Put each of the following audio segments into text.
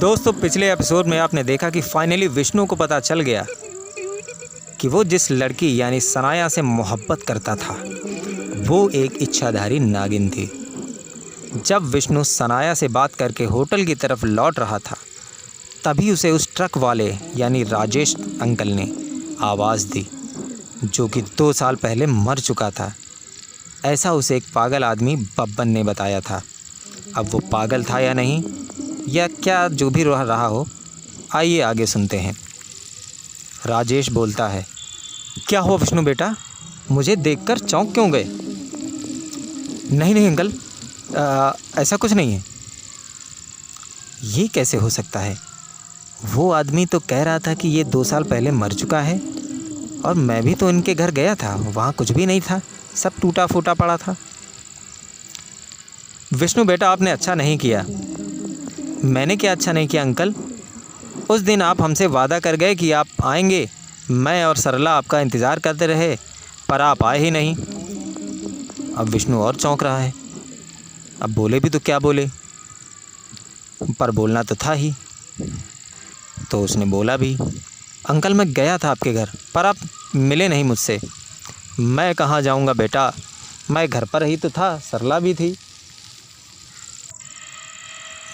दोस्तों, पिछले एपिसोड में आपने देखा कि फाइनली विष्णु को पता चल गया कि वो जिस लड़की यानी सनाया से मोहब्बत करता था वो एक इच्छाधारी नागिन थी। जब विष्णु सनाया से बात करके होटल की तरफ लौट रहा था तभी उसे उस ट्रक वाले यानी राजेश अंकल ने आवाज़ दी, जो कि 2 साल पहले मर चुका था। ऐसा उसे एक पागल आदमी बब्बन ने बताया था। अब वो पागल था या नहीं, या क्या जो भी रहा हो, आइए आगे सुनते हैं। राजेश बोलता है, क्या हुआ विष्णु बेटा, मुझे देखकर चौंक क्यों गए? नहीं अंकल, ऐसा कुछ नहीं है। ये कैसे हो सकता है? वो आदमी तो कह रहा था कि ये 2 साल पहले मर चुका है, और मैं भी तो इनके घर गया था, वहाँ कुछ भी नहीं था, सब टूटा फूटा पड़ा था। विष्णु बेटा, आपने अच्छा नहीं किया। मैंने क्या अच्छा नहीं किया अंकल? उस दिन आप हमसे वादा कर गए कि आप आएंगे, मैं और सरला आपका इंतज़ार करते रहे, पर आप आए ही नहीं। अब विष्णु और चौंक रहा है। अब बोले भी तो क्या बोले, पर बोलना तो था ही। तो उसने बोला भी, अंकल मैं गया था आपके घर, पर आप मिले नहीं मुझसे। मैं कहाँ जाऊँगा बेटा, मैं घर पर ही तो था, सरला भी थी।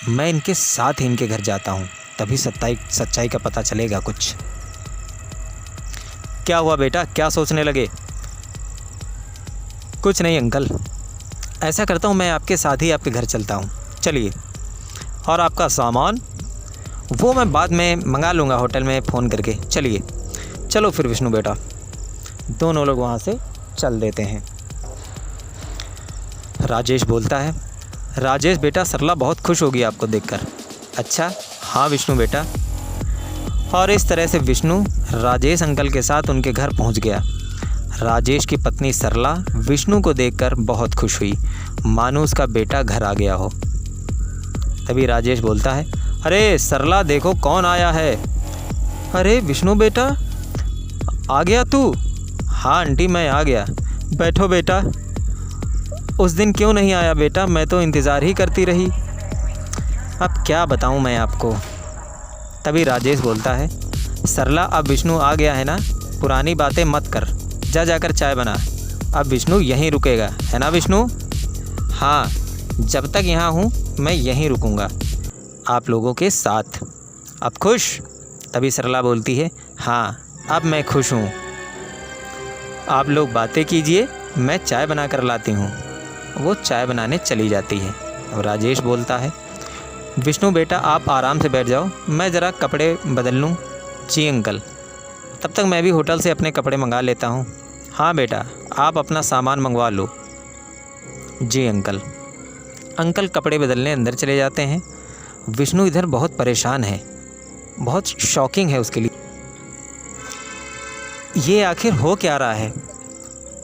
मैं इनके साथ ही इनके घर जाता हूँ, तभी सच्चाई का पता चलेगा कुछ। क्या हुआ बेटा, क्या सोचने लगे? कुछ नहीं अंकल, ऐसा करता हूँ मैं आपके साथ ही आपके घर चलता हूँ, चलिए। और आपका सामान वो मैं बाद में मंगा लूँगा होटल में फ़ोन करके, चलिए। चलो फिर विष्णु बेटा, दोनों लोग वहाँ से चल देते हैं। राजेश बोलता है, राजेश बेटा, सरला बहुत खुश होगी आपको देखकर। अच्छा हाँ विष्णु बेटा। और इस तरह से विष्णु राजेश अंकल के साथ उनके घर पहुँच गया। राजेश की पत्नी सरला विष्णु को देखकर बहुत खुश हुई, मानो उसका बेटा घर आ गया हो। तभी राजेश बोलता है, अरे सरला देखो कौन आया है। अरे विष्णु बेटा, आ गया तू? हाँ आंटी मैं आ गया, बैठो बेटा। उस दिन क्यों नहीं आया बेटा, मैं तो इंतज़ार ही करती रही। अब क्या बताऊं मैं आपको। तभी राजेश बोलता है, सरला अब विष्णु आ गया है ना, पुरानी बातें मत कर, जाकर चाय बना। अब विष्णु यहीं रुकेगा, है ना विष्णु? हाँ, जब तक यहाँ हूँ मैं यहीं रुकूँगा आप लोगों के साथ। अब खुश? तभी सरला बोलती है, हाँ अब मैं खुश हूँ। आप लोग बातें कीजिए, मैं चाय बना कर लाती हूँ। वो चाय बनाने चली जाती है। और राजेश बोलता है, विष्णु बेटा आप आराम से बैठ जाओ, मैं ज़रा कपड़े बदल लूँ। जी अंकल, तब तक मैं भी होटल से अपने कपड़े मंगा लेता हूँ। हाँ बेटा, आप अपना सामान मंगवा लो। जी अंकल। अंकल कपड़े बदलने अंदर चले जाते हैं। विष्णु इधर बहुत परेशान है, बहुत शॉकिंग है उसके लिए। ये आखिर हो क्या रहा है?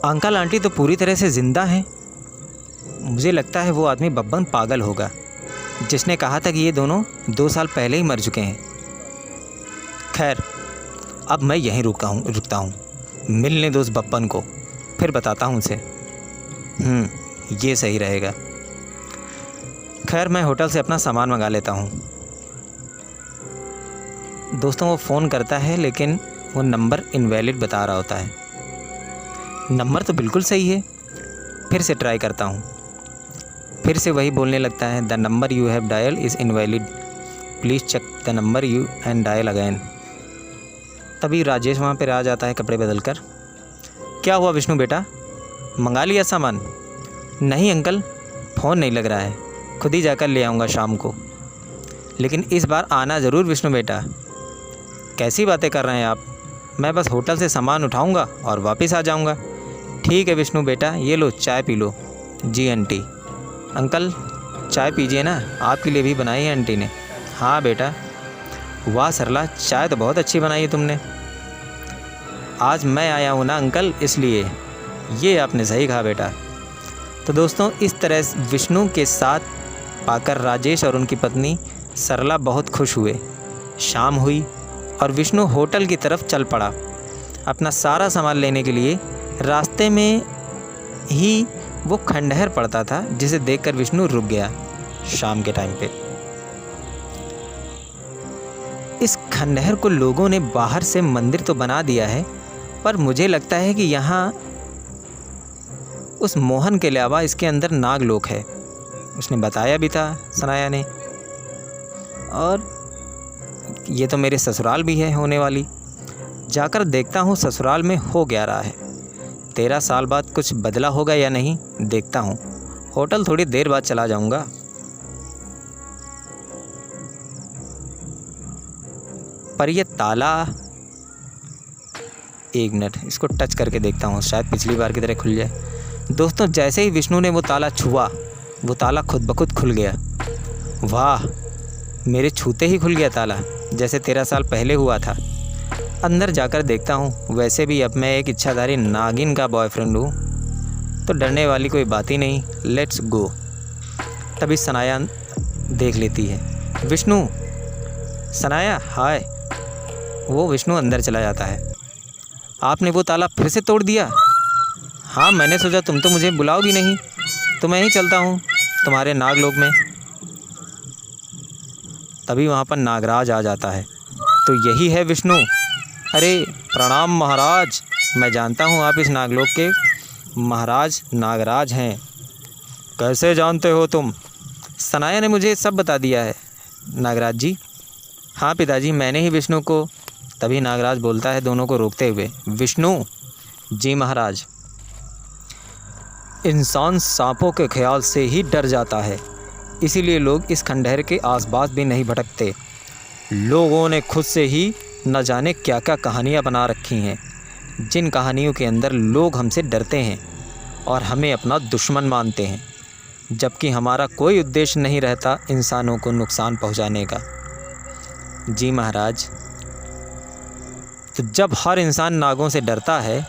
अंकल आंटी तो पूरी तरह से ज़िंदा हैं। मुझे लगता है वो आदमी बब्बन पागल होगा, जिसने कहा था कि ये दोनों 2 साल पहले ही मर चुके हैं। खैर, अब मैं यहीं रुकता हूँ, मिलने दो उस बब्बन को, फिर बताता हूँ उसे। ये सही रहेगा। खैर मैं होटल से अपना सामान मंगा लेता हूँ। दोस्तों वो फ़ोन करता है, लेकिन वो नंबर इनवैलिड बता रहा होता है। नंबर तो बिल्कुल सही है, फिर से ट्राई करता हूँ। फिर से वही बोलने लगता है, the number you have dial is invalid, please check the number you and dial again. तभी राजेश वहाँ पर आ जाता है कपड़े बदल कर। क्या हुआ विष्णु बेटा, मंगा लिया सामान? नहीं अंकल, फ़ोन नहीं लग रहा है, खुद ही जाकर ले आऊँगा शाम को। लेकिन इस बार आना ज़रूर विष्णु बेटा। कैसी बातें कर रहे हैं आप, मैं बस होटल से सामान उठाऊँगा और वापस आ जाऊँगा। ठीक है विष्णु बेटा, ये लो चाय पी लो। जी आंटी। अंकल चाय पीजिए ना, आपके लिए भी बनाई है आंटी ने। हाँ बेटा। वाह सरला, चाय तो बहुत अच्छी बनाई है तुमने। आज मैं आया हूँ ना अंकल, इसलिए। ये आपने सही कहा बेटा। तो दोस्तों इस तरह विष्णु के साथ पाकर राजेश और उनकी पत्नी सरला बहुत खुश हुए। शाम हुई और विष्णु होटल की तरफ चल पड़ा अपना सारा सामान लेने के लिए। रास्ते में ही वो खंडहर पड़ता था, जिसे देखकर विष्णु रुक गया। शाम के टाइम पे खंडहर को लोगों ने बाहर से मंदिर तो बना दिया है, पर मुझे लगता है कि यहाँ उस मोहन के अलावा इसके अंदर नागलोक है। उसने बताया भी था सनाया ने। और ये तो मेरे ससुराल भी है होने वाली। जाकर देखता हूँ ससुराल में हो क्या रहा है। 13 साल बाद कुछ बदला होगा या नहीं, देखता हूँ। होटल थोड़ी देर बाद चला जाऊँगा। पर ये ताला, एक मिनट इसको टच करके देखता हूँ, शायद पिछली बार की तरह खुल जाए। दोस्तों, जैसे ही विष्णु ने वो ताला छुआ, वो ताला खुद ब खुद खुल गया। वाह, मेरे छूते ही खुल गया ताला, जैसे 13 साल पहले हुआ था। अंदर जाकर देखता हूँ। वैसे भी अब मैं एक इच्छाधारी नागिन का बॉयफ्रेंड हूँ, तो डरने वाली कोई बात ही नहीं। Let's go. तभी सनाया देख लेती है। विष्णु, सनाया हाय। वो विष्णु अंदर चला जाता है। आपने वो ताला फिर से तोड़ दिया? हाँ, मैंने सोचा तुम तो मुझे बुलाओगी नहीं, तो मैं ही चलता हूँ तुम्हारे नागलोक में। तभी वहाँ पर नागराज आ जाता है। तो यही है विष्णु? अरे प्रणाम महाराज, मैं जानता हूँ आप इस नागलोक के महाराज नागराज हैं। कैसे जानते हो तुम? सनाया ने मुझे सब बता दिया है नागराज जी। हाँ पिताजी, मैंने ही विष्णु को। तभी नागराज बोलता है दोनों को रोकते हुए, विष्णु जी महाराज, इंसान सांपों के ख्याल से ही डर जाता है, इसीलिए लोग इस खंडहर के आसपास भी नहीं भटकते। लोगों ने खुद से ही न जाने क्या क्या कहानियाँ बना रखी हैं, जिन कहानियों के अंदर लोग हमसे डरते हैं और हमें अपना दुश्मन मानते हैं, जबकि हमारा कोई उद्देश्य नहीं रहता इंसानों को नुकसान पहुंचाने का। जी महाराज, तो जब हर इंसान नागों से डरता है,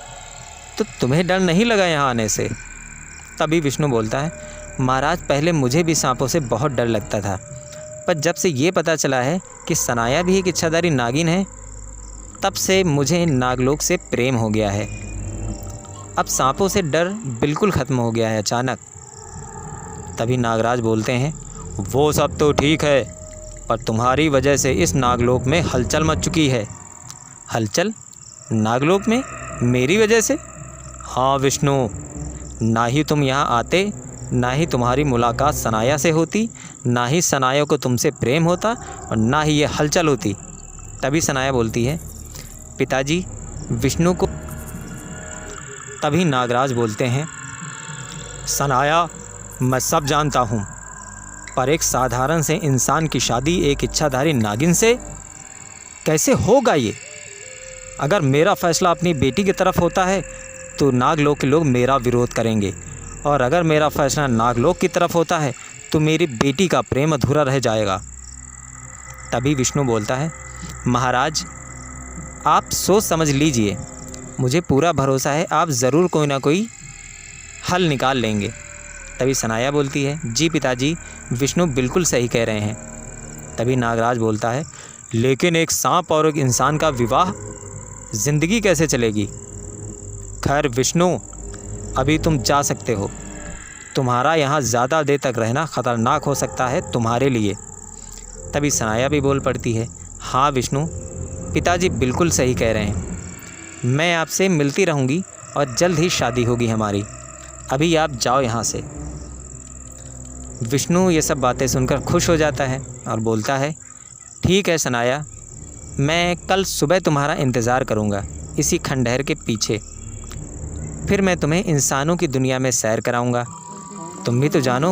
तो तुम्हें डर नहीं लगा यहाँ आने से? तभी विष्णु बोलता है, महाराज पहले मुझे भी सांपों से बहुत डर लगता था, पर जब से ये पता चला है कि सनाया भी एक इच्छाधारी नागिन है, तब से मुझे नागलोक से प्रेम हो गया है। अब सांपों से डर बिल्कुल ख़त्म हो गया है अचानक। तभी नागराज बोलते हैं, वो सब तो ठीक है, पर तुम्हारी वजह से इस नागलोक में हलचल मच चुकी है। हलचल? नागलोक में? मेरी वजह से? हाँ विष्णु, ना ही तुम यहाँ आते, ना ही तुम्हारी मुलाकात सनाया से होती, ना ही सनाया को तुमसे प्रेम होता, और ना ही ये हलचल होती। तभी सनाया बोलती है, पिताजी विष्णु को। तभी नागराज बोलते हैं, सनाया मैं सब जानता हूँ, पर एक साधारण से इंसान की शादी एक इच्छाधारी नागिन से कैसे होगा ये? अगर मेरा फैसला अपनी बेटी की तरफ होता है तो नागलोक के लोग मेरा विरोध करेंगे, और अगर मेरा फैसला नागलोक की तरफ होता है तो मेरी बेटी का प्रेम अधूरा रह जाएगा। तभी विष्णु बोलता है, महाराज आप सोच समझ लीजिए, मुझे पूरा भरोसा है आप ज़रूर कोई ना कोई हल निकाल लेंगे। तभी सनाया बोलती है, जी पिताजी विष्णु बिल्कुल सही कह रहे हैं। तभी नागराज बोलता है, लेकिन एक सांप और एक इंसान का विवाह, ज़िंदगी कैसे चलेगी? खैर विष्णु, अभी तुम जा सकते हो, तुम्हारा यहाँ ज़्यादा देर तक रहना ख़तरनाक हो सकता है तुम्हारे लिए। तभी सनाया भी बोल पड़ती है, हाँ विष्णु पिताजी बिल्कुल सही कह रहे हैं, मैं आपसे मिलती रहूँगी और जल्द ही शादी होगी हमारी, अभी आप जाओ यहाँ से। विष्णु ये सब बातें सुनकर खुश हो जाता है और बोलता है, ठीक है सनाया, मैं कल सुबह तुम्हारा इंतज़ार करूँगा इसी खंडहर के पीछे, फिर मैं तुम्हें इंसानों की दुनिया में सैर कराऊँगा। तुम भी तो जानो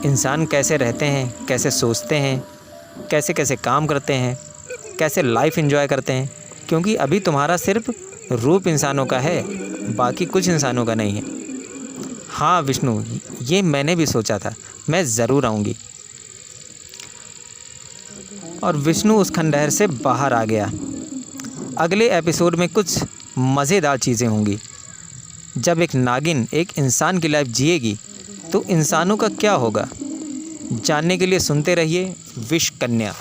इंसान कैसे रहते हैं, कैसे सोचते हैं, कैसे कैसे काम करते हैं, कैसे लाइफ एंजॉय करते हैं, क्योंकि अभी तुम्हारा सिर्फ रूप इंसानों का है, बाकी कुछ इंसानों का नहीं है। हाँ विष्णु, ये मैंने भी सोचा था, मैं ज़रूर आऊँगी। और विष्णु उस खंडहर से बाहर आ गया। अगले एपिसोड में कुछ मज़ेदार चीज़ें होंगी। जब एक नागिन एक इंसान की लाइफ जिएगी तो इंसानों का क्या होगा, जानने के लिए सुनते रहिए विश कन्या।